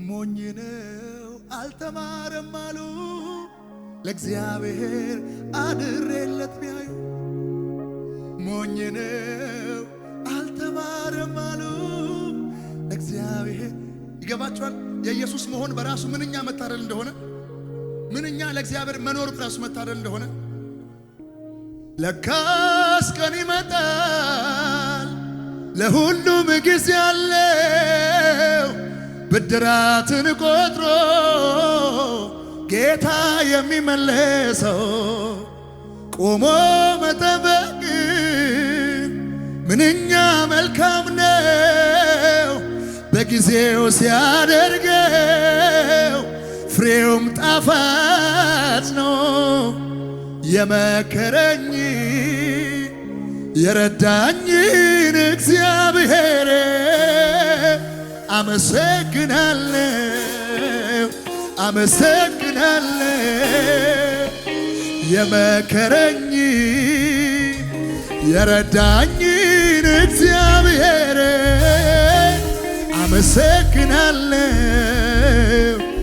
ሞኝ ነው አልተማረም አሉ ለእግዚአብሔር አድሬለት ቢያዩ ሞኝ ነው አልተማረም አሉ ለእግዚአብሔር ይገባቸዋል። የኢየሱስ መሆን በራሱ ምንኛ መታደል እንደሆነ ምንኛ ለእግዚአብሔር መኖር በራሱ መታደል እንደሆነ ለካስ ቀን ይመጣል ለሁሉም ጊዜ አለው ብድራትን ቆጥሮ ጌታ የሚመለሰው ቆሞ መጠበቅ ምንኛ መልካም ነው በጊዜው ሲያደርገው ፍሬውም ጣፋጭ ነው። የመከረኝ የረዳኝን እግዚአብሔር አመሰግናለሁ አመሰግናለሁ። የመከረኝ የረዳኝን እግዚአብሔር አመሰግናለሁ